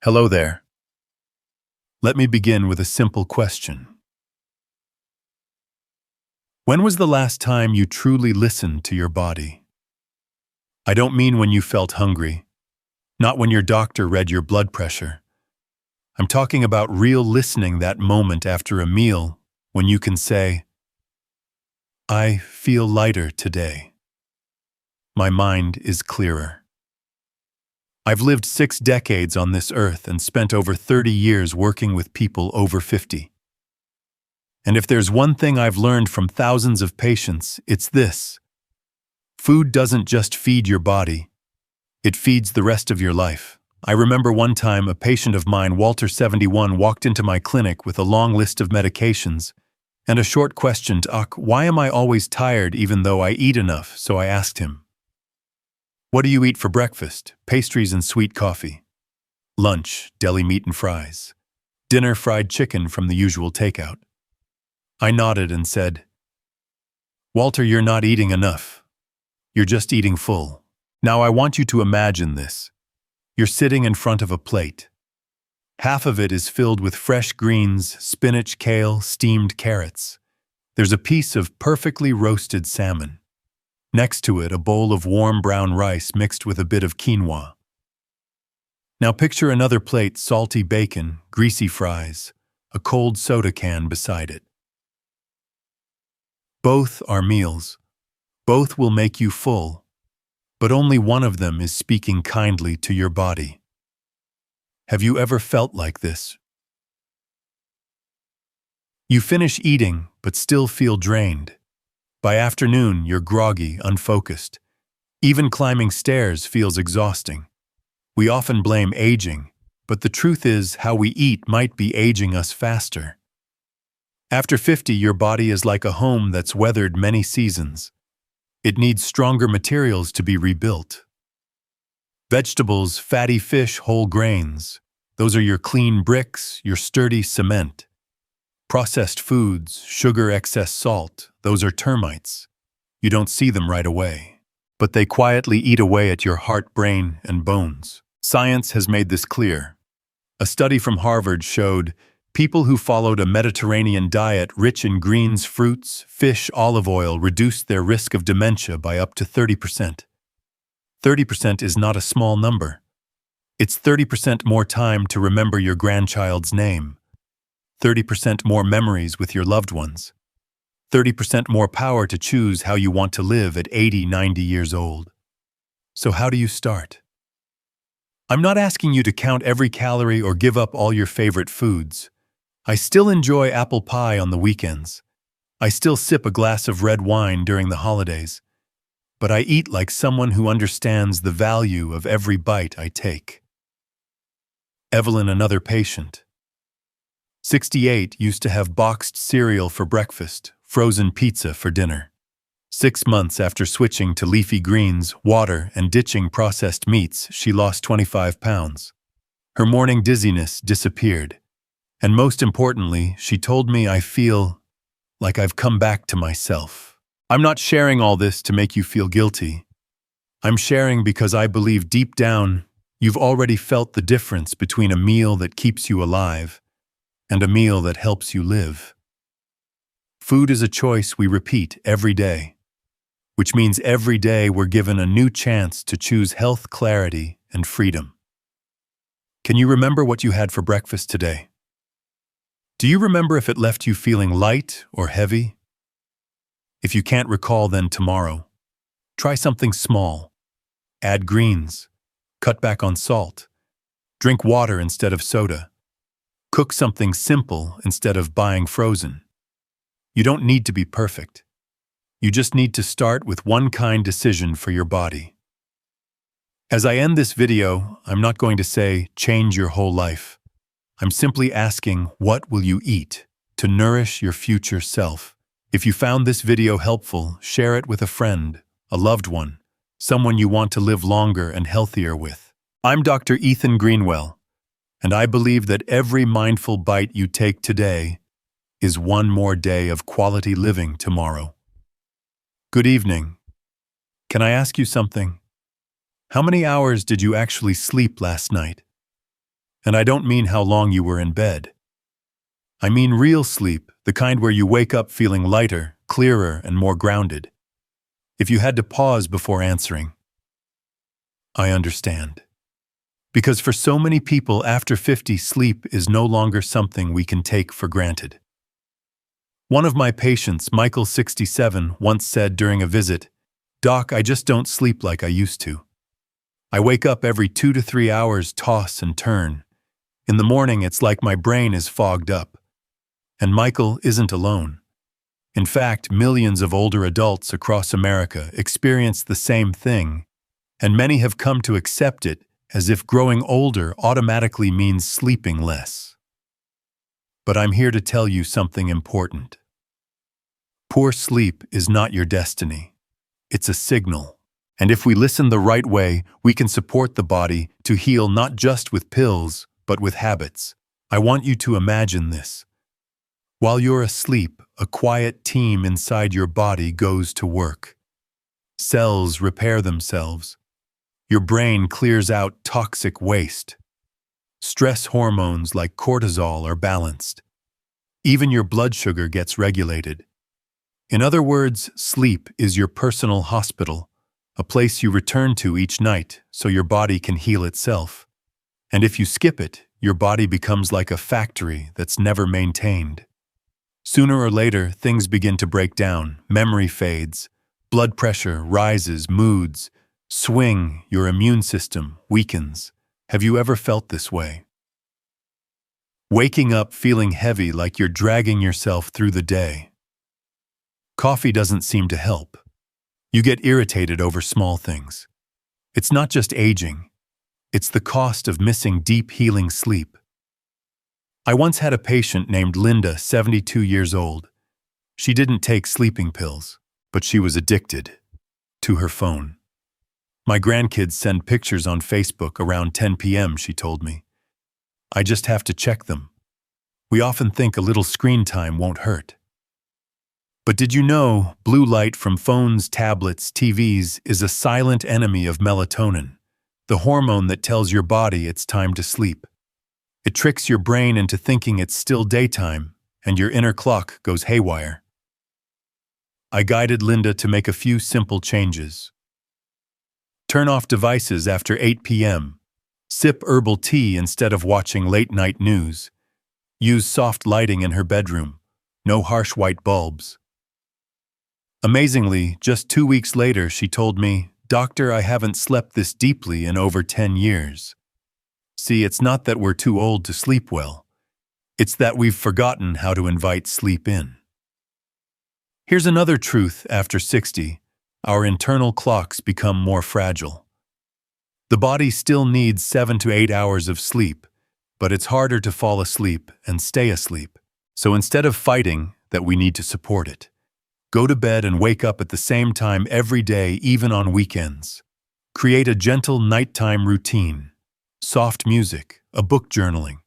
Hello there. Let me begin with a simple question. When was the last time you truly listened to your body? I don't mean when you felt hungry, not when your doctor read your blood pressure. I'm talking about real listening, that moment after a meal when you can say, I feel lighter today. My mind is clearer. I've lived 6 decades on this earth and spent over 30 years working with people over 50. And if there's one thing I've learned from thousands of patients, it's this. Food doesn't just feed your body, it feeds the rest of your life. I remember one time a patient of mine, Walter 71, walked into my clinic with a long list of medications and a short question, why am I always tired even though I eat enough? So I asked him, what do you eat for breakfast? Pastries and sweet coffee. Lunch, deli meat and fries. Dinner, fried chicken from the usual takeout. I nodded and said, Walter, you're not eating enough. You're just eating full. Now I want you to imagine this. You're sitting in front of a plate. Half of it is filled with fresh greens, spinach, kale, steamed carrots. There's a piece of perfectly roasted salmon. Next to it, a bowl of warm brown rice mixed with a bit of quinoa. Now picture another plate, salty bacon, greasy fries, a cold soda can beside it. Both are meals. Both will make you full, but only one of them is speaking kindly to your body. Have you ever felt like this? You finish eating, but still feel drained. By afternoon, you're groggy, unfocused. Even climbing stairs feels exhausting. We often blame aging, but the truth is how we eat might be aging us faster. After 50, your body is like a home that's weathered many seasons. It needs stronger materials to be rebuilt. Vegetables, fatty fish, whole grains. Those are your clean bricks, your sturdy cement. Processed foods, sugar, excess salt, those are termites. You don't see them right away, but they quietly eat away at your heart, brain, and bones. Science has made this clear. A study from Harvard showed people who followed a Mediterranean diet rich in greens, fruits, fish, olive oil reduced their risk of dementia by up to 30%. 30% is not a small number. It's 30% more time to remember your grandchild's name, 30% more memories with your loved ones, 30% more power to choose how you want to live at 80, 90 years old. So how do you start? I'm not asking you to count every calorie or give up all your favorite foods. I still enjoy apple pie on the weekends. I still sip a glass of red wine during the holidays. But I eat like someone who understands the value of every bite I take. Evelyn, another patient. 68, used to have boxed cereal for breakfast, frozen pizza for dinner. 6 months after switching to leafy greens, water, and ditching processed meats, she lost 25 pounds. Her morning dizziness disappeared. And most importantly, she told me, I feel like I've come back to myself. I'm not sharing all this to make you feel guilty. I'm sharing because I believe deep down you've already felt the difference between a meal that keeps you alive and a meal that helps you live. Food is a choice we repeat every day, which means every day we're given a new chance to choose health, clarity, and freedom. Can you remember what you had for breakfast today? Do you remember if it left you feeling light or heavy? If you can't recall, then tomorrow, try something small. Add greens. Cut back on salt. Drink water instead of soda. Cook something simple instead of buying frozen. You don't need to be perfect. You just need to start with one kind decision for your body. As I end this video, I'm not going to say, change your whole life. I'm simply asking, what will you eat to nourish your future self? If you found this video helpful, share it with a friend, a loved one, someone you want to live longer and healthier with. I'm Dr. Ethan Greenwell, and I believe that every mindful bite you take today is one more day of quality living tomorrow. Good evening. Can I ask you something? How many hours did you actually sleep last night? And I don't mean how long you were in bed. I mean real sleep, the kind where you wake up feeling lighter, clearer, and more grounded. If you had to pause before answering, I understand. Because for so many people after 50, sleep is no longer something we can take for granted. One of my patients, Michael, 67, once said during a visit, "Doc, I just don't sleep like I used to. I wake up every 2 to 3 hours, toss and turn. In the morning, it's like my brain is fogged up." And Michael isn't alone. In fact, millions of older adults across America experience the same thing, and many have come to accept it as if growing older automatically means sleeping less. But I'm here to tell you something important. Poor sleep is not your destiny. It's a signal. And if we listen the right way, we can support the body to heal not just with pills, but with habits. I want you to imagine this. While you're asleep, a quiet team inside your body goes to work. Cells repair themselves. Your brain clears out toxic waste. Stress hormones like cortisol are balanced. Even your blood sugar gets regulated. In other words, sleep is your personal hospital, a place you return to each night so your body can heal itself. And if you skip it, your body becomes like a factory that's never maintained. Sooner or later, things begin to break down, memory fades, blood pressure rises, moods swing, your immune system weakens. Have you ever felt this way? Waking up feeling heavy like you're dragging yourself through the day. Coffee doesn't seem to help. You get irritated over small things. It's not just aging. It's the cost of missing deep healing sleep. I once had a patient named Linda, 72 years old. She didn't take sleeping pills, but she was addicted to her phone. My grandkids send pictures on Facebook around 10 p.m., she told me. I just have to check them. We often think a little screen time won't hurt. But did you know blue light from phones, tablets, TVs is a silent enemy of melatonin, the hormone that tells your body it's time to sleep? It tricks your brain into thinking it's still daytime, and your inner clock goes haywire. I guided Linda to make a few simple changes. Turn off devices after 8 p.m. Sip herbal tea instead of watching late-night news. Use soft lighting in her bedroom. No harsh white bulbs. Amazingly, just 2 weeks later, she told me, "Doctor, I haven't slept this deeply in over 10 years. See, it's not that we're too old to sleep well. It's that we've forgotten how to invite sleep in." Here's another truth after 60. Our internal clocks become more fragile. The body still needs 7 to 8 hours of sleep, but it's harder to fall asleep and stay asleep. So instead of fighting that, we need to support it. Go to bed and wake up at the same time every day, even on weekends. Create a gentle nighttime routine. Soft music, a book, journaling.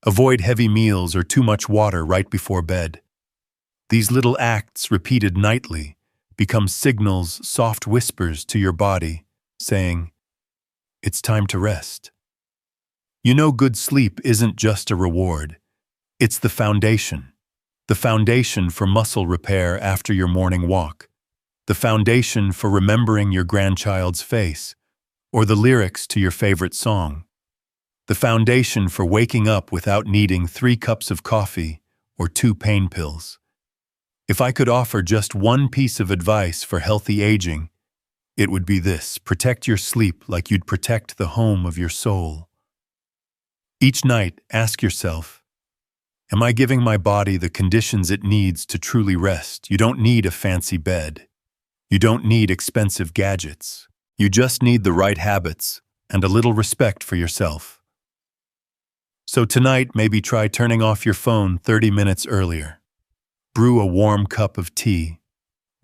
Avoid heavy meals or too much water right before bed. These little acts, repeated nightly, become signals, soft whispers to your body, saying, "It's time to rest." You know, good sleep isn't just a reward. It's the foundation. The foundation for muscle repair after your morning walk. The foundation for remembering your grandchild's face, or the lyrics to your favorite song. The foundation for waking up without needing 3 cups of coffee or 2 pain pills. If I could offer just one piece of advice for healthy aging, it would be this: protect your sleep like you'd protect the home of your soul. Each night, ask yourself, am I giving my body the conditions it needs to truly rest? You don't need a fancy bed. You don't need expensive gadgets. You just need the right habits and a little respect for yourself. So tonight, maybe try turning off your phone 30 minutes earlier. Brew a warm cup of tea.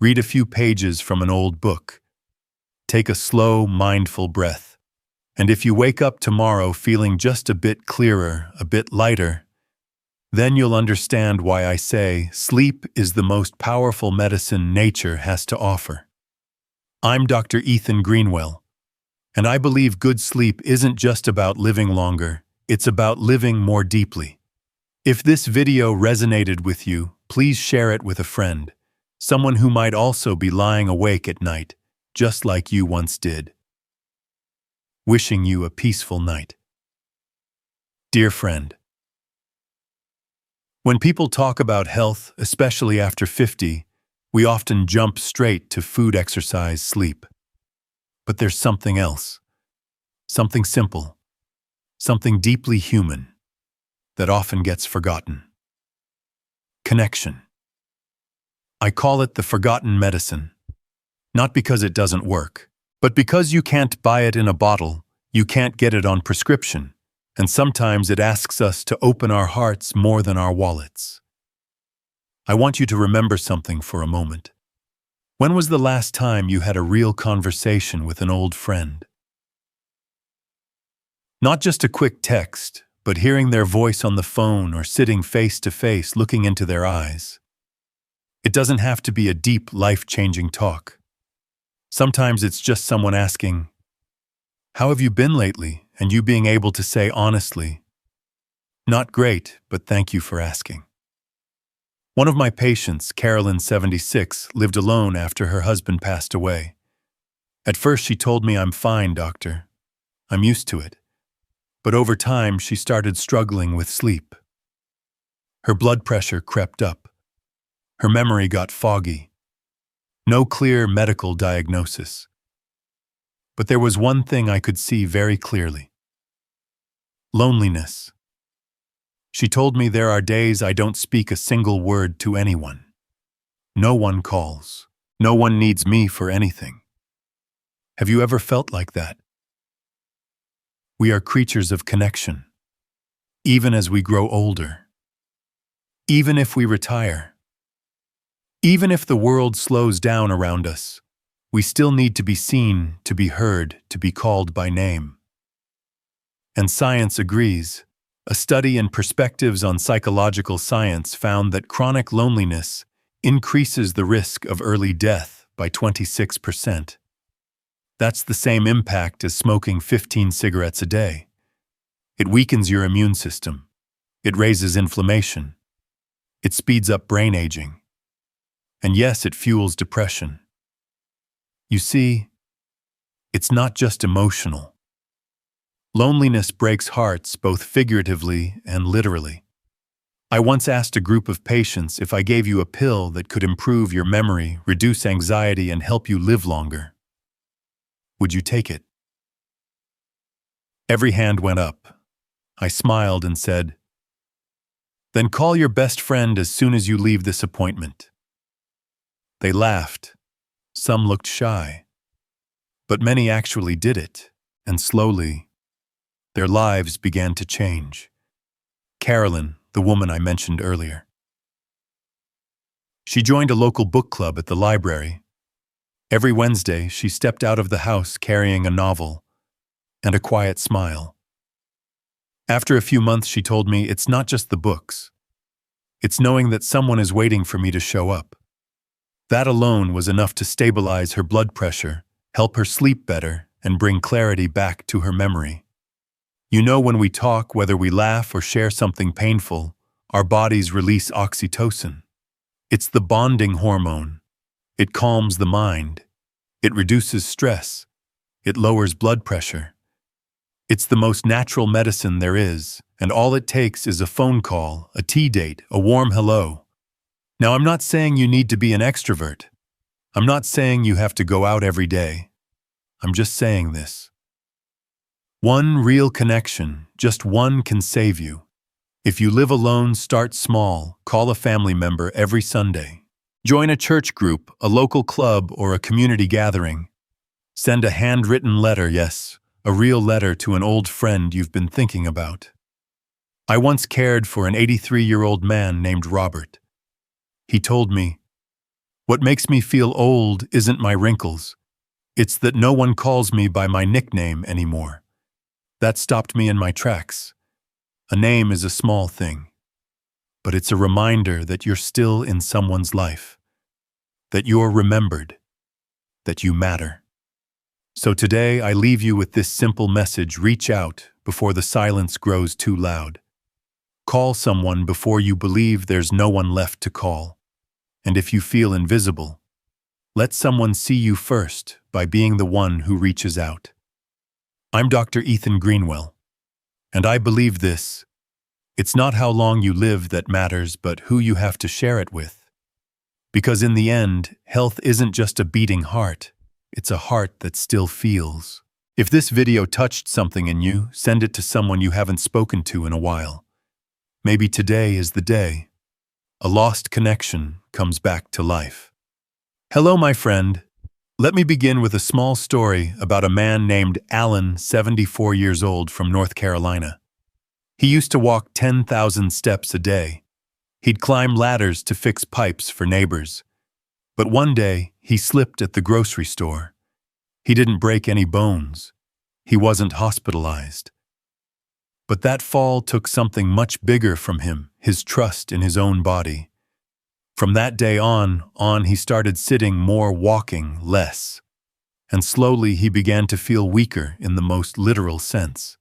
Read a few pages from an old book. Take a slow, mindful breath. And if you wake up tomorrow feeling just a bit clearer, a bit lighter, then you'll understand why I say sleep is the most powerful medicine nature has to offer. I'm Dr. Ethan Greenwell, and I believe good sleep isn't just about living longer, It's about living more deeply. If this video resonated with you, please share it with a friend, someone who might also be lying awake at night, just like you once did. Wishing you a peaceful night. Dear friend, when people talk about health, especially after 50, we often jump straight to food, exercise, sleep. But there's something else. Something simple. Something deeply human that often gets forgotten. Connection. I call it the forgotten medicine. Not because it doesn't work, but because you can't buy it in a bottle, you can't get it on prescription, and sometimes it asks us to open our hearts more than our wallets. I want you to remember something for a moment. When was the last time you had a real conversation with an old friend? Not just a quick text, but hearing their voice on the phone or sitting face to face looking into their eyes. It doesn't have to be a deep, life-changing talk. Sometimes it's just someone asking, "How have you been lately?" and you being able to say honestly, "Not great, but thank you for asking." One of my patients, Carolyn, 76, lived alone after her husband passed away. At first she told me, "I'm fine, doctor. I'm used to it." But over time, she started struggling with sleep. Her blood pressure crept up. Her memory got foggy. No clear medical diagnosis. But there was one thing I could see very clearly. Loneliness. She told me, "There are days I don't speak a single word to anyone. No one calls. No one needs me for anything." Have you ever felt like that? We are creatures of connection, even as we grow older, even if we retire, even if the world slows down around us, we still need to be seen, to be heard, to be called by name. And science agrees. A study in Perspectives on Psychological Science found that chronic loneliness increases the risk of early death by 26%. That's the same impact as smoking 15 cigarettes a day. It weakens your immune system. It raises inflammation. It speeds up brain aging. And yes, it fuels depression. You see, it's not just emotional. Loneliness breaks hearts both figuratively and literally. I once asked a group of patients if I gave you a pill that could improve your memory, reduce anxiety, and help you live longer. Would you take it? Every hand went up. I smiled and said, "Then call your best friend as soon as you leave this appointment." They laughed. Some looked shy. But many actually did it, and slowly, their lives began to change. Carolyn, the woman I mentioned earlier. She joined a local book club at the library. Every Wednesday, she stepped out of the house carrying a novel and a quiet smile. After a few months, she told me, "It's not just the books. It's knowing that someone is waiting for me to show up." That alone was enough to stabilize her blood pressure, help her sleep better, and bring clarity back to her memory. You know, when we talk, whether we laugh or share something painful, our bodies release oxytocin. It's the bonding hormone. It calms the mind. It reduces stress. It lowers blood pressure. It's the most natural medicine there is, and all it takes is a phone call, a tea date, a warm hello. Now, I'm not saying you need to be an extrovert. I'm not saying you have to go out every day. I'm just saying this. One real connection, just one, can save you. If you live alone, start small. Call a family member every Sunday. Join a church group, a local club, or a community gathering. Send a handwritten letter, yes, a real letter to an old friend you've been thinking about. I once cared for an 83-year-old man named Robert. He told me, "What makes me feel old isn't my wrinkles. It's that no one calls me by my nickname anymore." That stopped me in my tracks. A name is a small thing, but it's a reminder that you're still in someone's life, that you're remembered, that you matter. So today I leave you with this simple message: reach out, before the silence grows too loud. Call someone before you believe there's no one left to call. And if you feel invisible, let someone see you first by being the one who reaches out. I'm Dr. Ethan Greenwell, and I believe this. It's not how long you live that matters, but who you have to share it with. Because in the end, health isn't just a beating heart, it's a heart that still feels. If this video touched something in you, send it to someone you haven't spoken to in a while. Maybe today is the day. A lost connection comes back to life. Hello, my friend. Let me begin with a small story about a man named Alan, 74 years old, from North Carolina. He used to walk 10,000 steps a day. He'd climb ladders to fix pipes for neighbors. But one day, he slipped at the grocery store. He didn't break any bones. He wasn't hospitalized. But that fall took something much bigger from him, his trust in his own body. From that day on, he started sitting more, walking less. And slowly he began to feel weaker in the most literal sense.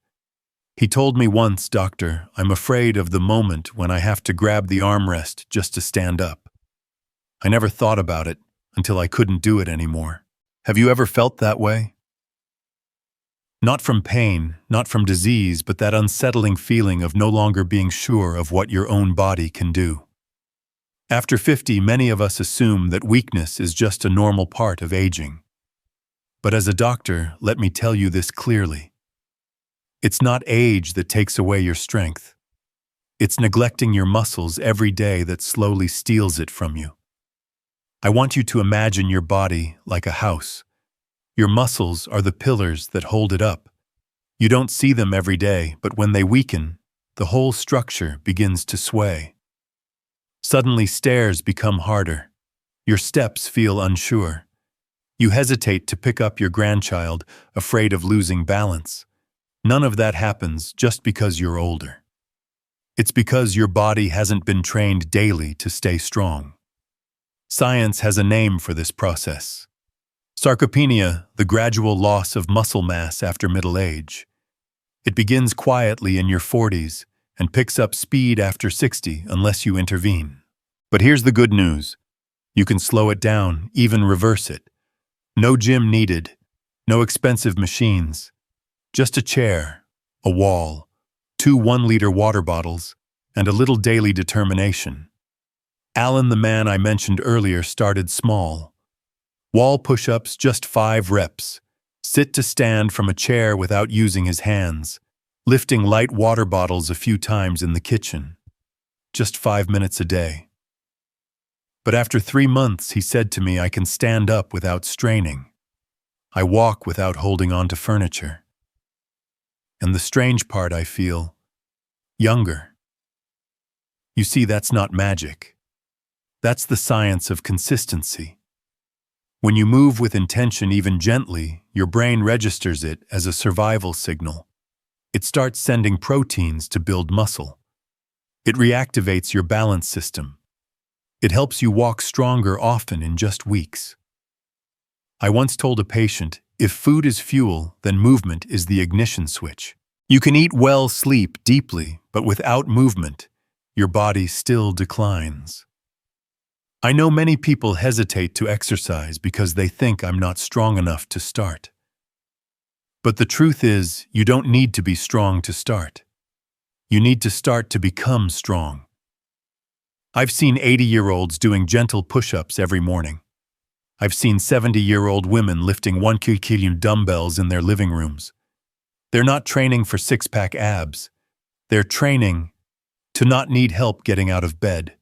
He told me once, "Doctor, I'm afraid of the moment when I have to grab the armrest just to stand up." I never thought about it until I couldn't do it anymore. Have you ever felt that way? Not from pain, not from disease, but that unsettling feeling of no longer being sure of what your own body can do. After 50, many of us assume that weakness is just a normal part of aging. But as a doctor, let me tell you this clearly. It's not age that takes away your strength. It's neglecting your muscles every day that slowly steals it from you. I want you to imagine your body like a house. Your muscles are the pillars that hold it up. You don't see them every day, but when they weaken, the whole structure begins to sway. Suddenly, stairs become harder. Your steps feel unsure. You hesitate to pick up your grandchild, afraid of losing balance. None of that happens just because you're older. It's because your body hasn't been trained daily to stay strong. Science has a name for this process. Sarcopenia, the gradual loss of muscle mass after middle age. It begins quietly in your 40s and picks up speed after 60 unless you intervene. But here's the good news. You can slow it down, even reverse it. No gym needed, no expensive machines. Just a chair, a wall, 2 1-liter water bottles, and a little daily determination. Alan, the man I mentioned earlier, started small. Wall push-ups, just 5 reps. Sit to stand from a chair without using his hands. Lifting light water bottles a few times in the kitchen. Just 5 minutes a day. But after 3 months, he said to me, "I can stand up without straining. I walk without holding on to furniture. And the strange part, I feel younger." You see, that's not magic. That's the science of consistency. When you move with intention, even gently, your brain registers it as a survival signal. It starts sending proteins to build muscle. It reactivates your balance system. It helps you walk stronger often in just weeks. I once told a patient, if food is fuel, then movement is the ignition switch. You can eat well, sleep deeply, but without movement, your body still declines. I know many people hesitate to exercise because they think I'm not strong enough to start. But the truth is, you don't need to be strong to start. You need to start to become strong. I've seen 80-year-olds doing gentle push-ups every morning. I've seen 70-year-old women lifting 1 kg dumbbells in their living rooms. They're not training for six-pack abs. They're training to not need help getting out of bed,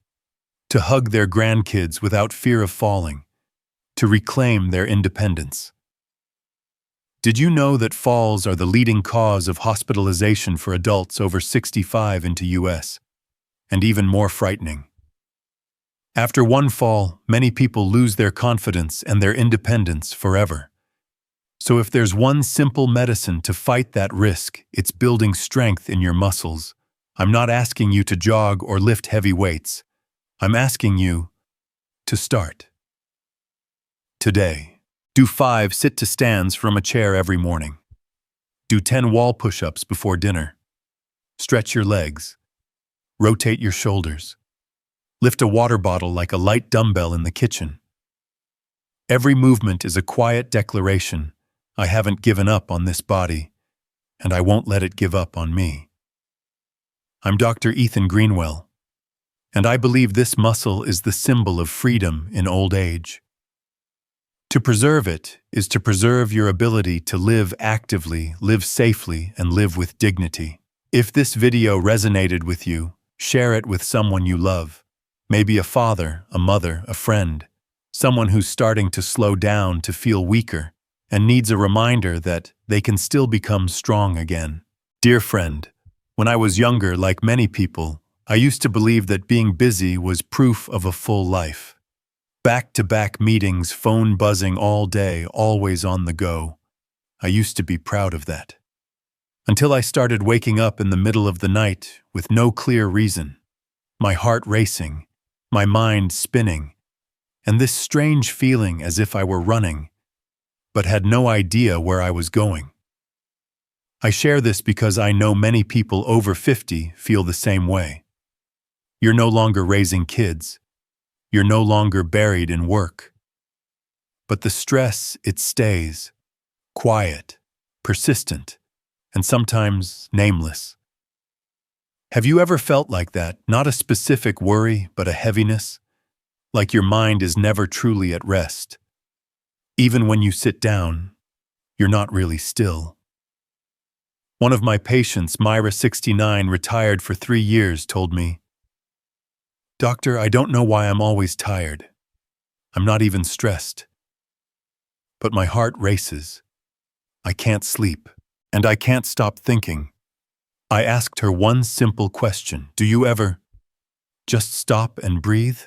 to hug their grandkids without fear of falling, to reclaim their independence. Did you know that falls are the leading cause of hospitalization for adults over 65 in the US? And even more frightening. After one fall, many people lose their confidence and their independence forever. So if there's one simple medicine to fight that risk, it's building strength in your muscles. I'm not asking you to jog or lift heavy weights. I'm asking you to start. Today, do 5 sit-to-stands from a chair every morning. Do 10 wall push-ups before dinner. Stretch your legs. Rotate your shoulders. Lift a water bottle like a light dumbbell in the kitchen. Every movement is a quiet declaration: I haven't given up on this body, and I won't let it give up on me. I'm Dr. Ethan Greenwell, and I believe this muscle is the symbol of freedom in old age. To preserve it is to preserve your ability to live actively, live safely, and live with dignity. If this video resonated with you, share it with someone you love. Maybe a father, a mother, a friend, someone who's starting to slow down, to feel weaker, and needs a reminder that they can still become strong again. Dear friend, when I was younger, like many people, I used to believe that being busy was proof of a full life. Back-to-back meetings, phone buzzing all day, always on the go. I used to be proud of that. Until I started waking up in the middle of the night with no clear reason, my heart racing, my mind spinning, and this strange feeling as if I were running, but had no idea where I was going. I share this because I know many people over 50 feel the same way. You're no longer raising kids. You're no longer buried in work. But the stress, it stays, quiet, persistent, and sometimes nameless. Have you ever felt like that? Not a specific worry, but a heaviness? Like your mind is never truly at rest. Even when you sit down, you're not really still. One of my patients, Myra, 69, retired for 3 years, told me, "Doctor, I don't know why I'm always tired. I'm not even stressed. But my heart races. I can't sleep, and I can't stop thinking." I asked her one simple question: "Do you ever just stop and breathe?"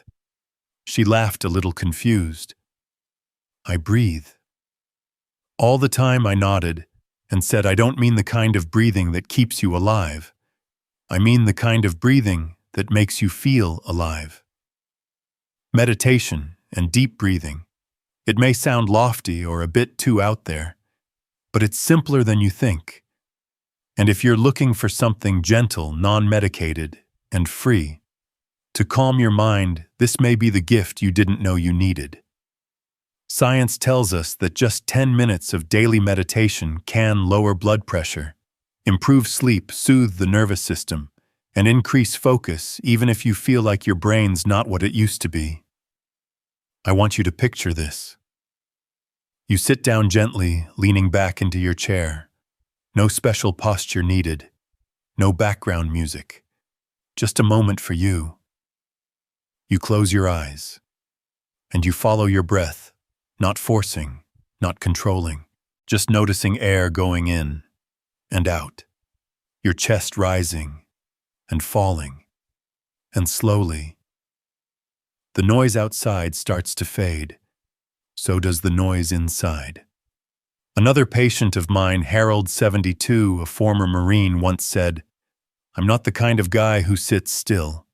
She laughed, a little confused. "I breathe." All the time I nodded and said, "I don't mean the kind of breathing that keeps you alive. I mean the kind of breathing that makes you feel alive." Meditation and deep breathing. It may sound lofty or a bit too out there, but it's simpler than you think. And if you're looking for something gentle, non-medicated, and free, to calm your mind, this may be the gift you didn't know you needed. Science tells us that just 10 minutes of daily meditation can lower blood pressure, improve sleep, soothe the nervous system, and increase focus, even if you feel like your brain's not what it used to be. I want you to picture this. You sit down gently, leaning back into your chair. No special posture needed. No background music. Just a moment for you. You close your eyes, and you follow your breath, not forcing, not controlling, just noticing air going in and out, your chest rising and falling, and slowly, the noise outside starts to fade. So does the noise inside. Another patient of mine, Harold, 72, a former Marine, once said, "I'm not the kind of guy who sits still,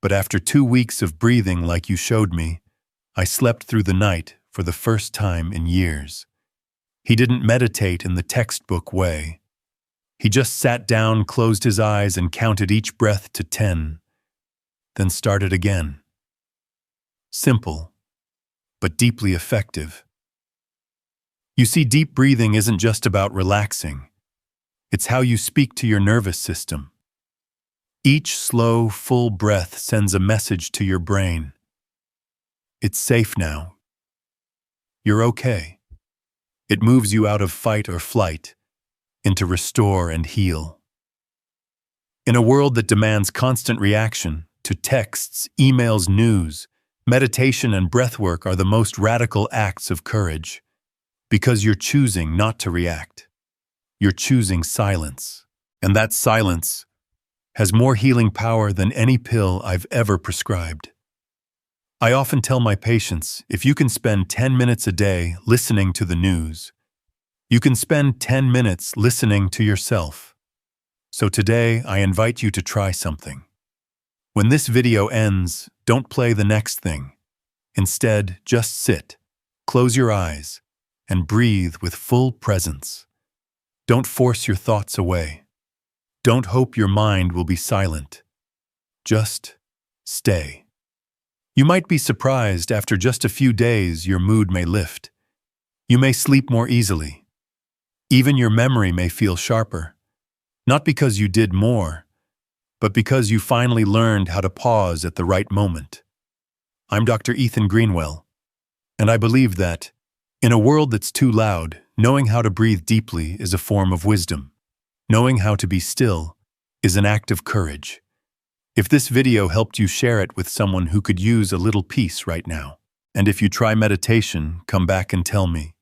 but after 2 weeks of breathing like you showed me, I slept through the night for the first time in years." He didn't meditate in the textbook way. He just sat down, closed his eyes, and counted each breath to 10, then started again. Simple, but deeply effective. You see, deep breathing isn't just about relaxing. It's how you speak to your nervous system. Each slow, full breath sends a message to your brain. It's safe now. You're okay. It moves you out of fight or flight into restore and heal. In a world that demands constant reaction to texts, emails, news, meditation and breathwork are the most radical acts of courage, because you're choosing not to react. You're choosing silence, and that silence has more healing power than any pill I've ever prescribed. I often tell my patients, if you can spend 10 minutes a day listening to the news, you can spend 10 minutes listening to yourself. So today, I invite you to try something. When this video ends, don't play the next thing. Instead, just sit, close your eyes, and breathe with full presence. Don't force your thoughts away. Don't hope your mind will be silent. Just stay. You might be surprised after just a few days your mood may lift. You may sleep more easily. Even your memory may feel sharper. Not because you did more, but because you finally learned how to pause at the right moment. I'm Dr. Ethan Greenwell, and I believe that, in a world that's too loud, knowing how to breathe deeply is a form of wisdom. Knowing how to be still is an act of courage. If this video helped you, share it with someone who could use a little peace right now. And if you try meditation, come back and tell me.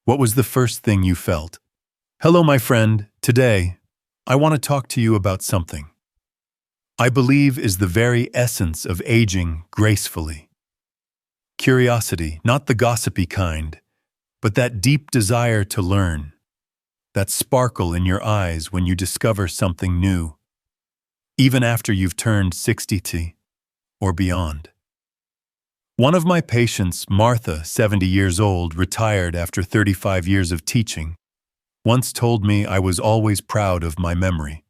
What was the first thing you felt? Hello, my friend. Today, I want to talk to you about something I believe is the very essence of aging gracefully. Curiosity, not the gossipy kind, but that deep desire to learn, that sparkle in your eyes when you discover something new, even after you've turned 60 or beyond. One of my patients, Martha, 70 years old, retired after 35 years of teaching, once told me I was always proud of my memory.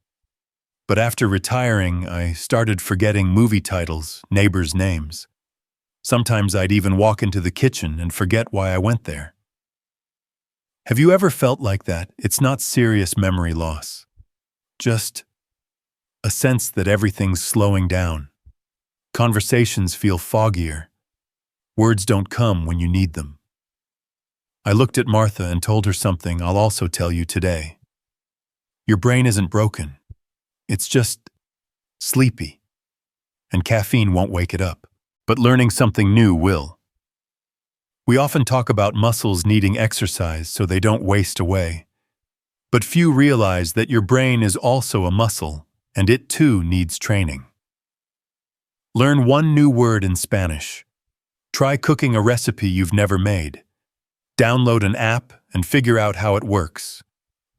But after retiring, I started forgetting movie titles, neighbors' names. Sometimes I'd even walk into the kitchen and forget why I went there. Have you ever felt like that? It's not serious memory loss, just a sense that everything's slowing down. Conversations feel foggier. Words don't come when you need them. I looked at Martha and told her something I'll also tell you today. Your brain isn't broken. It's just sleepy. And caffeine won't wake it up. But learning something new will. We often talk about muscles needing exercise so they don't waste away. But few realize that your brain is also a muscle, and it too needs training. Learn one new word in Spanish. Try cooking a recipe you've never made. Download an app and figure out how it works.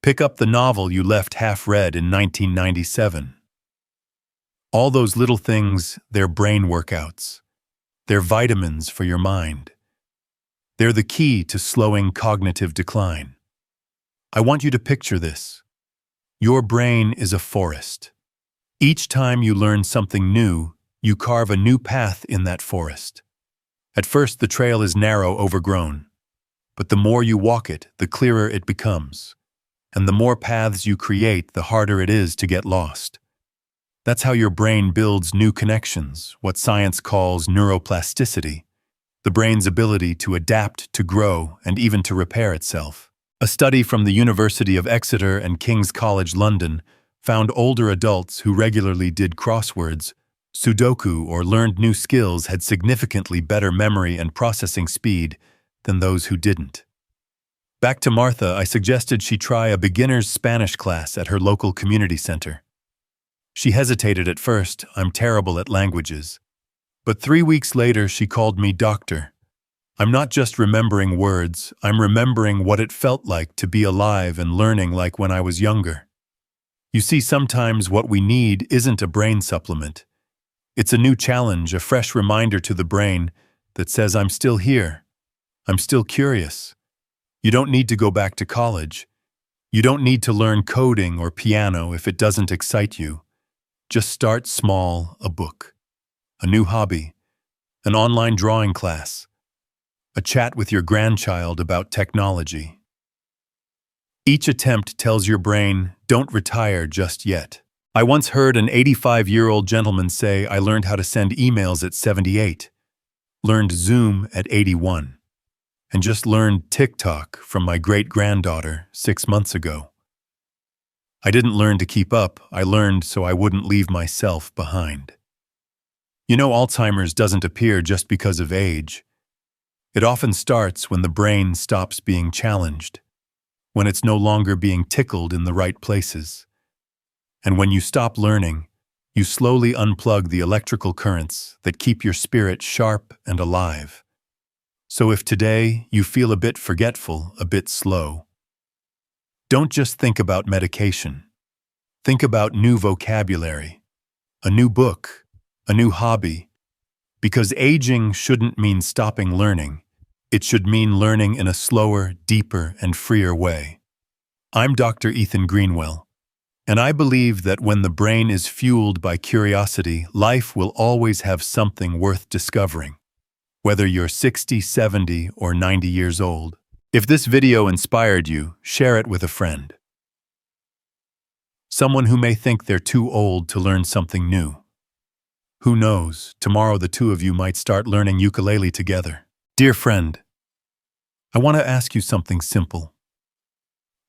Pick up the novel you left half-read in 1997. All those little things, they're brain workouts. They're vitamins for your mind. They're the key to slowing cognitive decline. I want you to picture this. Your brain is a forest. Each time you learn something new, you carve a new path in that forest. At first, the trail is narrow, overgrown. But the more you walk it, the clearer it becomes. And the more paths you create, the harder it is to get lost. That's how your brain builds new connections, what science calls neuroplasticity, the brain's ability to adapt, to grow, and even to repair itself. A study from the University of Exeter and King's College London found older adults who regularly did crosswords, Sudoku, or learned new skills had significantly better memory and processing speed than those who didn't. Back to Martha, I suggested she try a beginner's Spanish class at her local community center. She hesitated at first. I'm terrible at languages. But 3 weeks later, she called me doctor. I'm not just remembering words, I'm remembering what it felt like to be alive and learning like when I was younger. You see, sometimes what we need isn't a brain supplement. It's a new challenge, a fresh reminder to the brain that says, I'm still here. I'm still curious. You don't need to go back to college. You don't need to learn coding or piano if it doesn't excite you. Just start small, a book, a new hobby, an online drawing class, a chat with your grandchild about technology. Each attempt tells your brain, don't retire just yet. I once heard an 85-year-old gentleman say, I learned how to send emails at 78, learned Zoom at 81. And just learned TikTok from my great-granddaughter 6 months ago. I didn't learn to keep up, I learned so I wouldn't leave myself behind. You know, Alzheimer's doesn't appear just because of age. It often starts when the brain stops being challenged, when it's no longer being tickled in the right places. And when you stop learning, you slowly unplug the electrical currents that keep your spirit sharp and alive. So if today you feel a bit forgetful, a bit slow, don't just think about medication. Think about new vocabulary, a new book, a new hobby. Because aging shouldn't mean stopping learning. It should mean learning in a slower, deeper, and freer way. I'm Dr. Ethan Greenwell, and I believe that when the brain is fueled by curiosity, life will always have something worth discovering, whether you're 60, 70, or 90 years old. If this video inspired you, share it with a friend. Someone who may think they're too old to learn something new. Who knows, tomorrow the two of you might start learning ukulele together. Dear friend, I want to ask you something simple.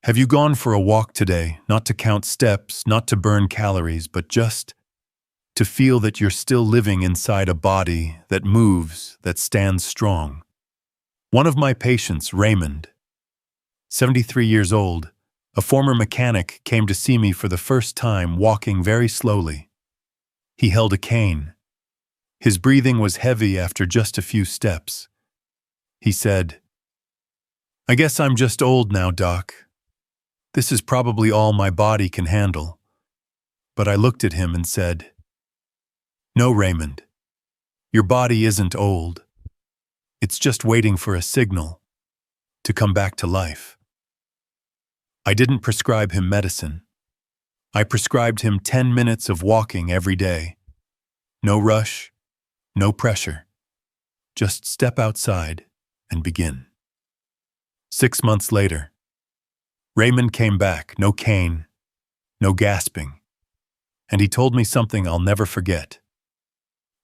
Have you gone for a walk today, not to count steps, not to burn calories, but just to feel that you're still living inside a body that moves, that stands strong? One of my patients, Raymond, 73 years old, a former mechanic, came to see me for the first time walking very slowly. He held a cane. His breathing was heavy after just a few steps. He said, "I guess I'm just old now, Doc. This is probably all my body can handle." But I looked at him and said, "No, Raymond, your body isn't old. It's just waiting for a signal to come back to life." I didn't prescribe him medicine. I prescribed him 10 minutes of walking every day. No rush, no pressure. Just step outside and begin. 6 months later, Raymond came back, no cane, no gasping, and he told me something I'll never forget.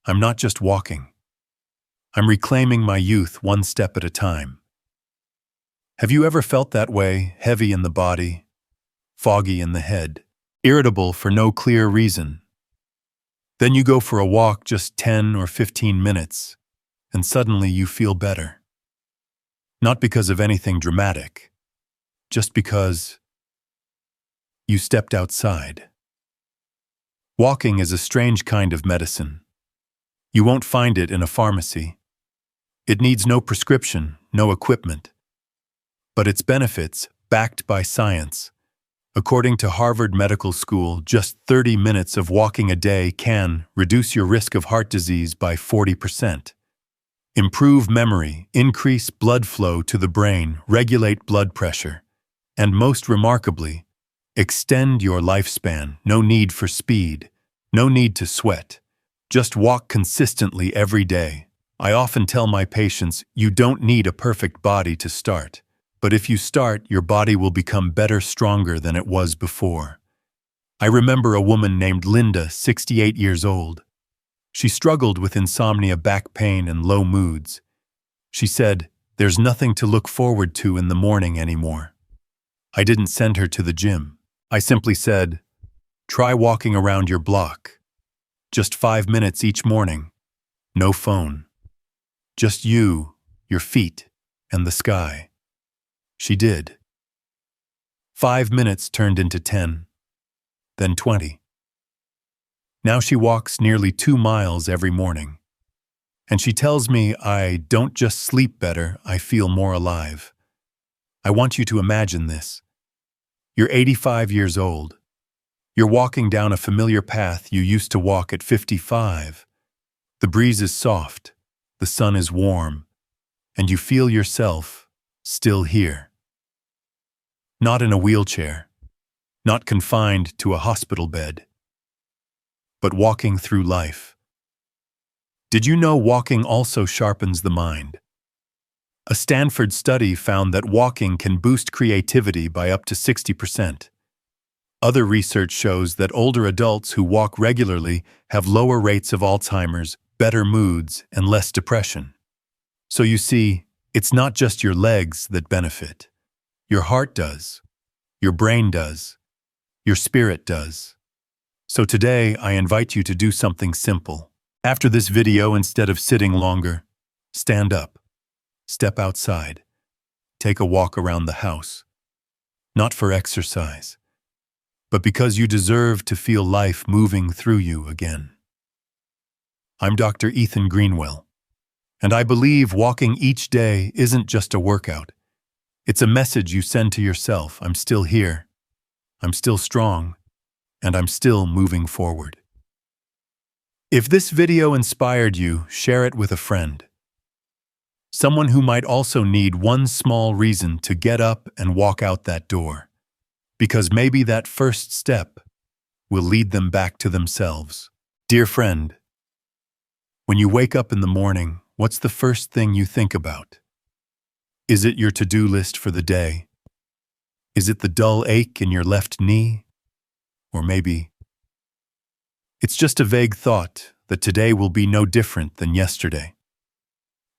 I'm not just walking. I'm reclaiming my youth one step at a time. Have you ever felt that way, heavy in the body, foggy in the head, irritable for no clear reason? Then you go for a walk just 10 or 15 minutes, and suddenly you feel better. Not because of anything dramatic, just because you stepped outside. Walking is a strange kind of medicine. You won't find it in a pharmacy. It needs no prescription, no equipment. But its benefits, backed by science. According to Harvard Medical School, just 30 minutes of walking a day can reduce your risk of heart disease by 40%. Improve memory, increase blood flow to the brain, regulate blood pressure, and most remarkably, extend your lifespan. No need for speed, no need to sweat. Just walk consistently every day. I often tell my patients, you don't need a perfect body to start. But if you start, your body will become better, stronger than it was before. I remember a woman named Linda, 68 years old. She struggled with insomnia, back pain, and low moods. She said, "There's nothing to look forward to in the morning anymore." I didn't send her to the gym. I simply said, "Try walking around your block. Just 5 minutes each morning. No phone. Just you, your feet, and the sky." She did. 5 minutes turned into 10, then 20. Now she walks nearly 2 miles every morning. And she tells me I don't just sleep better, I feel more alive. I want you to imagine this. You're 85 years old. You're walking down a familiar path you used to walk at 55. The breeze is soft, the sun is warm, and you feel yourself still here. Not in a wheelchair, not confined to a hospital bed, but walking through life. Did you know walking also sharpens the mind? A Stanford study found that walking can boost creativity by up to 60%. Other research shows that older adults who walk regularly have lower rates of Alzheimer's, better moods, and less depression. So you see, it's not just your legs that benefit. Your heart does. Your brain does. Your spirit does. So today, I invite you to do something simple. After this video, instead of sitting longer, stand up. Step outside. Take a walk around the house. Not for exercise, but because you deserve to feel life moving through you again. I'm Dr. Ethan Greenwell, and I believe walking each day isn't just a workout. It's a message you send to yourself. I'm still here. I'm still strong, and I'm still moving forward. If this video inspired you, share it with a friend. Someone who might also need one small reason to get up and walk out that door. because maybe that first step will lead them back to themselves. Dear friend, when you wake up in the morning, what's the first thing you think about? Is it your to-do list for the day? Is it the dull ache in your left knee? Or maybe it's just a vague thought that today will be no different than yesterday.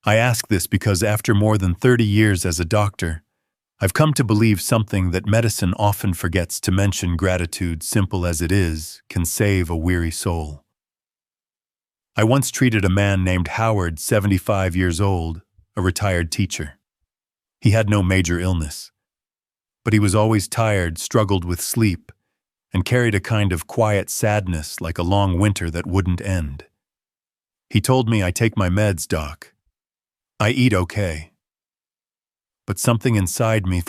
I ask this because after more than 30 years as a doctor, I've come to believe something that medicine often forgets to mention: gratitude, simple as it is, can save a weary soul. I once treated a man named Howard, 75 years old, a retired teacher. He had no major illness, but he was always tired, struggled with sleep, and carried a kind of quiet sadness like a long winter that wouldn't end. He told me, "I take my meds, doc. I eat okay. But something inside me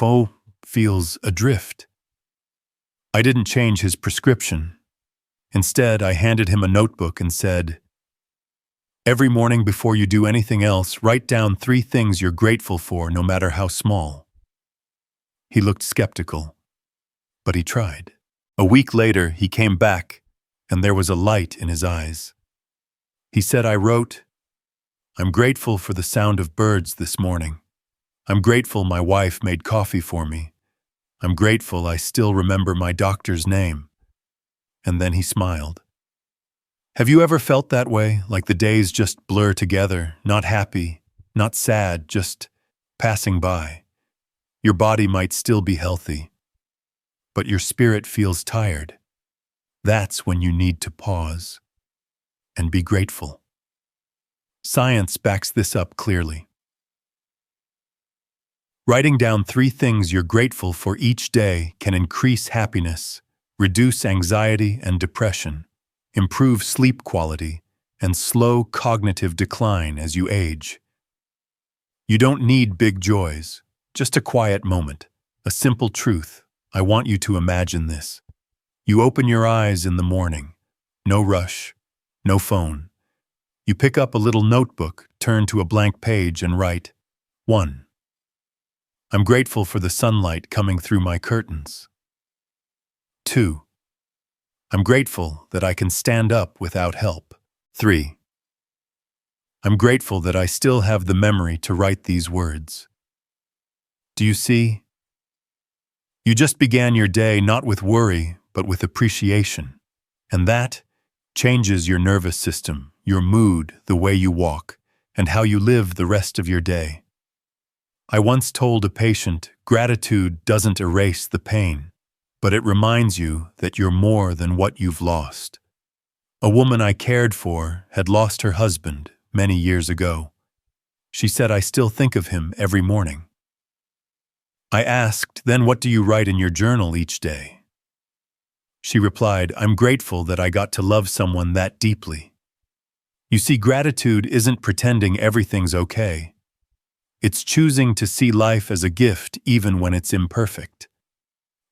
feels adrift." I didn't change his prescription. Instead, I handed him a notebook and said, "Every morning before you do anything else, write down 3 things you're grateful for, no matter how small." He looked skeptical, but he tried. A week later, he came back, and there was a light in his eyes. He said, "I wrote, I'm grateful for the sound of birds this morning. I'm grateful my wife made coffee for me. I'm grateful I still remember my doctor's name." And then he smiled. Have you ever felt that way, like the days just blur together, not happy, not sad, just passing by? Your body might still be healthy, but your spirit feels tired. That's when you need to pause and be grateful. Science backs this up clearly. Writing down 3 things you're grateful for each day can increase happiness, reduce anxiety and depression, improve sleep quality, and slow cognitive decline as you age. You don't need big joys, just a quiet moment, a simple truth. I want you to imagine this. You open your eyes in the morning. No rush, no phone. You pick up a little notebook, turn to a blank page and write, 1. I'm grateful for the sunlight coming through my curtains. 2. I'm grateful that I can stand up without help. 3. I'm grateful that I still have the memory to write these words. Do you see? You just began your day not with worry, but with appreciation. And that changes your nervous system, your mood, the way you walk, and how you live the rest of your day. I once told a patient, gratitude doesn't erase the pain, but it reminds you that you're more than what you've lost. A woman I cared for had lost her husband many years ago. She said, "I still think of him every morning." I asked, "Then what do you write in your journal each day?" She replied, "I'm grateful that I got to love someone that deeply." You see, gratitude isn't pretending everything's okay. It's choosing to see life as a gift even when it's imperfect.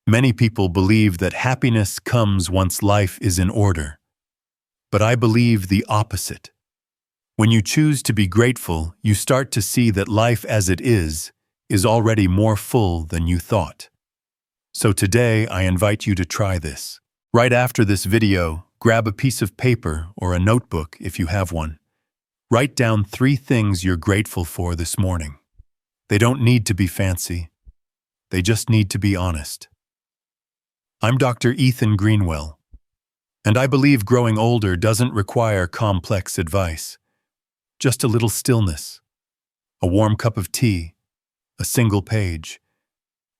Many people believe that happiness comes once life is in order. But I believe the opposite. When you choose to be grateful, you start to see that life as it is already more full than you thought. So today, I invite you to try this. Right after this video, grab a piece of paper or a notebook if you have one. Write down 3 things you're grateful for this morning. They don't need to be fancy. They just need to be honest. I'm Dr. Ethan Greenwell, and I believe growing older doesn't require complex advice. Just a little stillness, a warm cup of tea, a single page,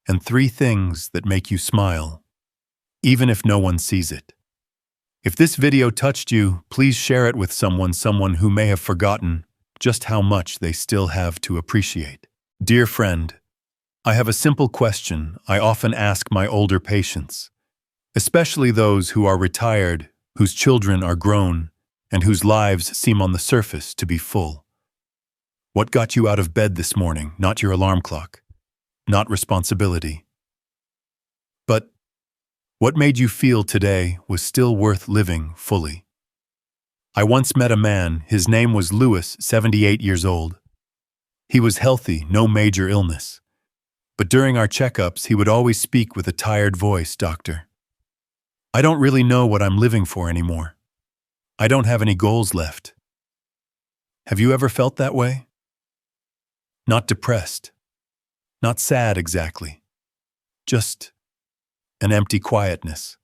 and 3 things that make you smile, even if no one sees it. If this video touched you, please share it with someone who may have forgotten just how much they still have to appreciate. Dear friend, I have a simple question I often ask my older patients, especially those who are retired, whose children are grown, and whose lives seem on the surface to be full. What got you out of bed this morning? Not your alarm clock, not responsibility. But what made you feel today was still worth living fully? I once met a man, his name was Louis, 78 years old. He was healthy, no major illness. But during our checkups, he would always speak with a tired voice, "Doctor, I don't really know what I'm living for anymore. I don't have any goals left." Have you ever felt that way? Not depressed, not sad exactly, just an empty quietness.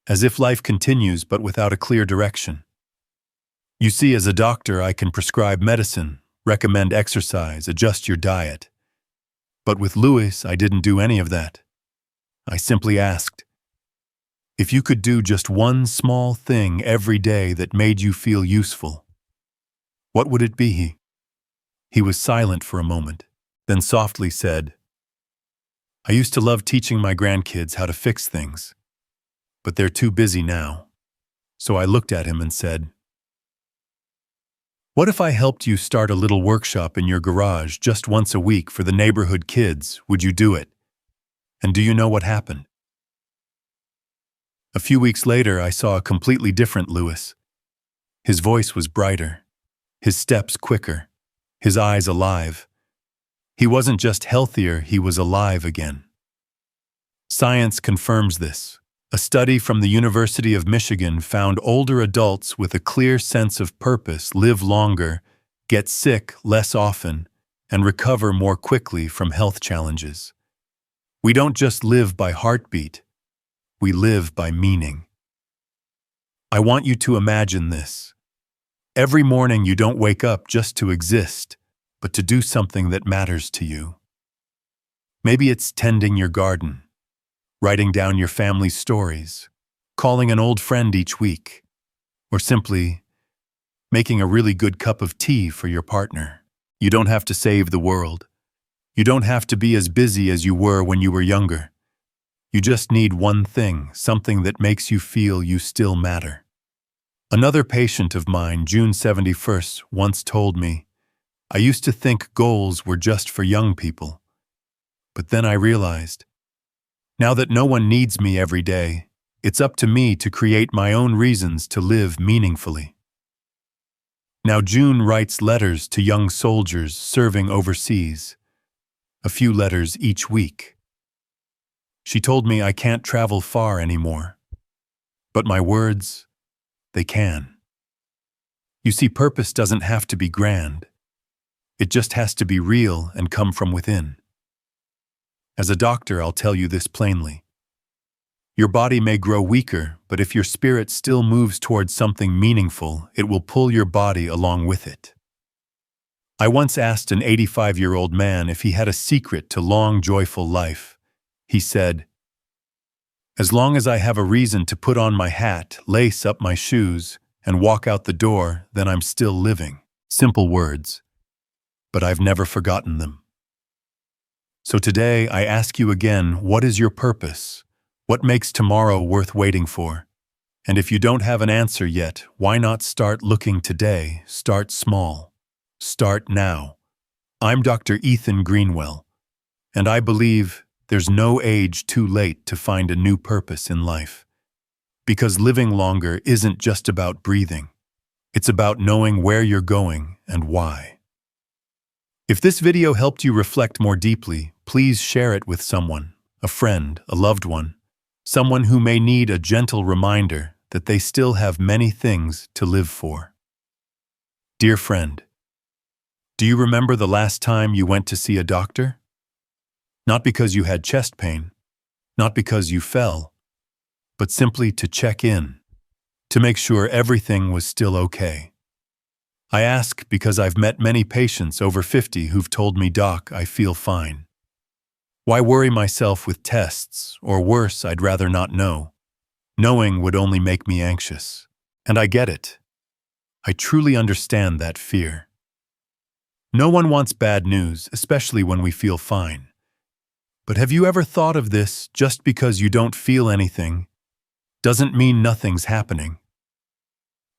As if life continues but without a clear direction. You see, as a doctor, I can prescribe medicine, recommend exercise, adjust your diet. But with Louis, I didn't do any of that. I simply asked, if you could do just one small thing every day that made you feel useful, what would it be? He was silent for a moment, then softly said, I used to love teaching my grandkids how to fix things, but they're too busy now. So I looked at him and said, what if I helped you start a little workshop in your garage just once a week for the neighborhood kids? Would you do it? And do you know what happened? A few weeks later, I saw a completely different Louis. His voice was brighter, his steps quicker, his eyes alive. He wasn't just healthier, he was alive again. Science confirms this. A study from the University of Michigan found older adults with a clear sense of purpose live longer, get sick less often, and recover more quickly from health challenges. We don't just live by heartbeat, we live by meaning. I want you to imagine this. Every morning you don't wake up just to exist, but to do something that matters to you. Maybe it's tending your garden, writing down your family's stories, calling an old friend each week, or simply making a really good cup of tea for your partner. You don't have to save the world. You don't have to be as busy as you were when you were younger. You just need one thing, something that makes you feel you still matter. Another patient of mine, June 71st, once told me, I used to think goals were just for young people. But then I realized, now that no one needs me every day, it's up to me to create my own reasons to live meaningfully. Now June writes letters to young soldiers serving overseas, a few letters each week. She told me I can't travel far anymore, but my words, they can. You see, purpose doesn't have to be grand. It just has to be real and come from within. As a doctor, I'll tell you this plainly. Your body may grow weaker, but if your spirit still moves towards something meaningful, it will pull your body along with it. I once asked an 85-year-old man if he had a secret to long, joyful life. He said, as long as I have a reason to put on my hat, lace up my shoes, and walk out the door, then I'm still living. Simple words, but I've never forgotten them. So today, I ask you again, what is your purpose? What makes tomorrow worth waiting for? And if you don't have an answer yet, why not start looking today? Start small. Start now. I'm Dr. Ethan Greenwell, and I believe there's no age too late to find a new purpose in life. Because living longer isn't just about breathing. It's about knowing where you're going and why. If this video helped you reflect more deeply, please share it with someone, a friend, a loved one, someone who may need a gentle reminder that they still have many things to live for. Dear friend, do you remember the last time you went to see a doctor? Not because you had chest pain, not because you fell, but simply to check in, to make sure everything was still okay. I ask because I've met many patients over 50 who've told me, Doc, I feel fine. Why worry myself with tests, or worse, I'd rather not know. Knowing would only make me anxious. And I get it. I truly understand that fear. No one wants bad news, especially when we feel fine. But have you ever thought of this, just because you don't feel anything doesn't mean nothing's happening?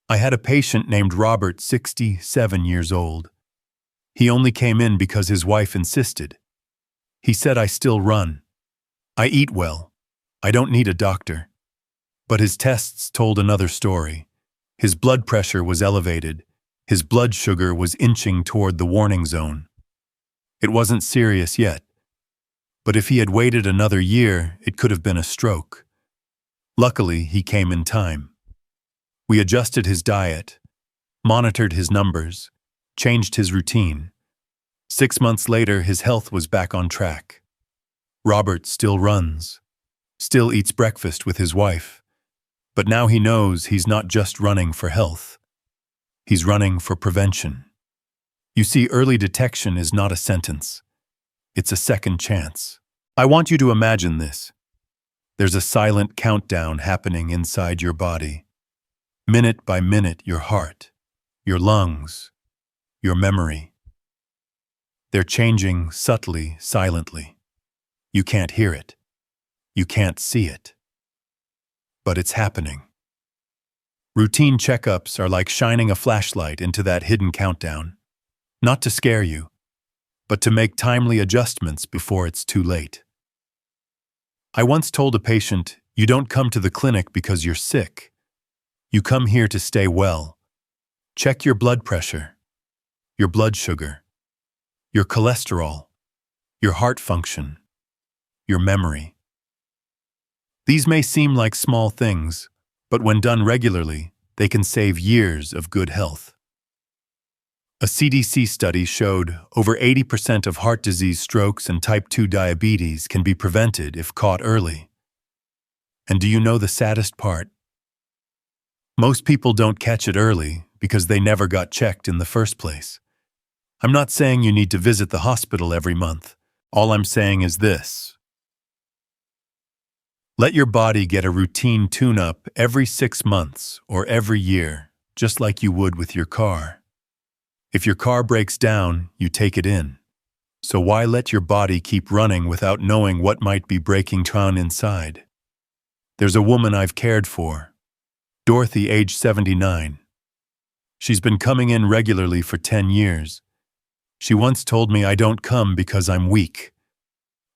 I had a patient named Robert, 67 years old. He only came in because his wife insisted. He said, I still run. I eat well. I don't need a doctor. But his tests told another story. His blood pressure was elevated. His blood sugar was inching toward the warning zone. It wasn't serious yet, But if he had waited another year, it could have been a stroke. Luckily, he came in time. We adjusted his diet, monitored his numbers, changed his routine. 6 months later, his health was back on track. Robert still runs, still eats breakfast with his wife, but now he knows he's not just running for health. He's running for prevention. You see, early detection is not a sentence. It's a second chance. I want you to imagine this. There's a silent countdown happening inside your body. Minute by minute, your heart, your lungs, your memory. They're changing subtly, silently. You can't hear it. You can't see it. But it's happening. Routine checkups are like shining a flashlight into that hidden countdown. Not to scare you, but to make timely adjustments before it's too late. I once told a patient, you don't come to the clinic because you're sick. You come here to stay well. Check your blood pressure, your blood sugar, your cholesterol, your heart function, your memory. These may seem like small things, but when done regularly, they can save years of good health. A CDC study showed over 80% of heart disease, strokes, and type 2 diabetes can be prevented if caught early. And do you know the saddest part? Most people don't catch it early because they never got checked in the first place. I'm not saying you need to visit the hospital every month. All I'm saying is this. Let your body get a routine tune-up every 6 months or every year, just like you would with your car. If your car breaks down, you take it in. So why let your body keep running without knowing what might be breaking down inside? There's a woman I've cared for, Dorothy, age 79. She's been coming in regularly for 10 years. She once told me, I don't come because I'm weak.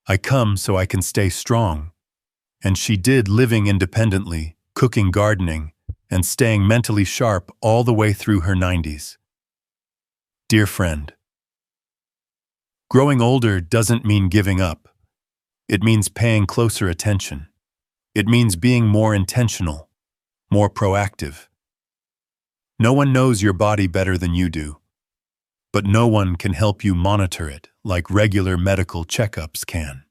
I come so I can stay strong. And she did, living independently, cooking, gardening, and staying mentally sharp all the way through her 90s. Dear friend, growing older doesn't mean giving up. It means paying closer attention. It means being more intentional, more proactive. No one knows your body better than you do, but no one can help you monitor it like regular medical checkups can.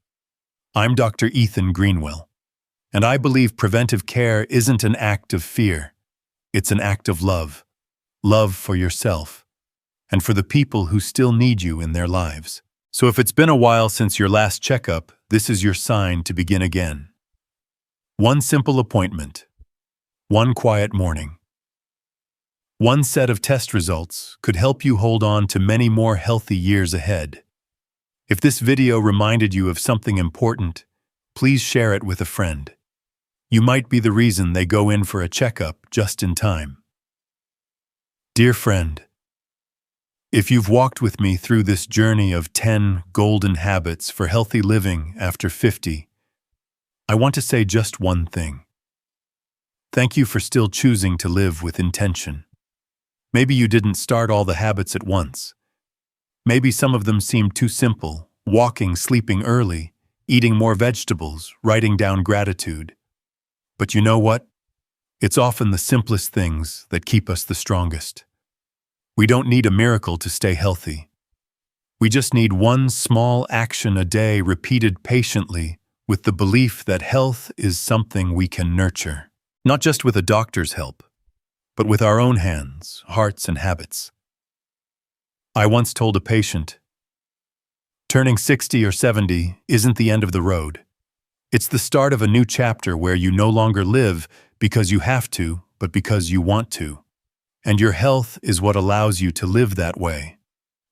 I'm Dr. Ethan Greenwell, and I believe preventive care isn't an act of fear. It's an act of love. Love for yourself and for the people who still need you in their lives. So if it's been a while since your last checkup, this is your sign to begin again. One simple appointment, one quiet morning, one set of test results could help you hold on to many more healthy years ahead. If this video reminded you of something important, please share it with a friend. You might be the reason they go in for a checkup just in time. Dear friend, if you've walked with me through this journey of 10 golden habits for healthy living after 50, I want to say just one thing. Thank you for still choosing to live with intention. Maybe you didn't start all the habits at once. Maybe some of them seemed too simple: walking, sleeping early, eating more vegetables, writing down gratitude. But you know what? It's often the simplest things that keep us the strongest. We don't need a miracle to stay healthy. We just need one small action a day repeated patiently with the belief that health is something we can nurture, not just with a doctor's help, but with our own hands, hearts, and habits. I once told a patient, turning 60 or 70 isn't the end of the road. It's the start of a new chapter where you no longer live because you have to, but because you want to. And your health is what allows you to live that way.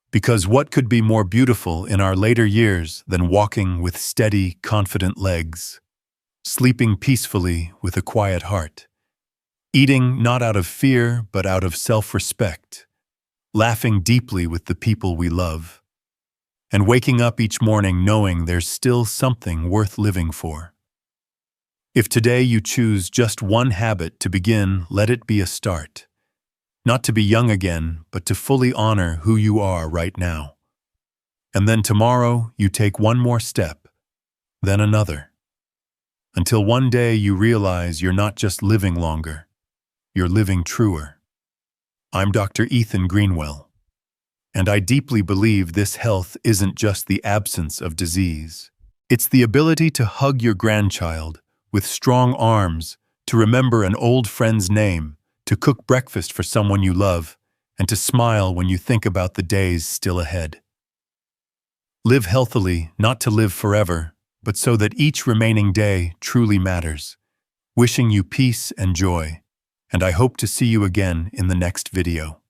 Because what could be more beautiful in our later years than walking with steady, confident legs, sleeping peacefully with a quiet heart, eating not out of fear but out of self-respect, laughing deeply with the people we love, and waking up each morning knowing there's still something worth living for. If today you choose just one habit to begin, let it be a start. Not to be young again, but to fully honor who you are right now. And then tomorrow, you take one more step, then another. Until one day you realize you're not just living longer, you're living truer. I'm Dr. Ethan Greenwell, and I deeply believe this health isn't just the absence of disease. It's the ability to hug your grandchild with strong arms, to remember an old friend's name, to cook breakfast for someone you love, and to smile when you think about the days still ahead. Live healthily, not to live forever, but so that each remaining day truly matters. Wishing you peace and joy, and I hope to see you again in the next video.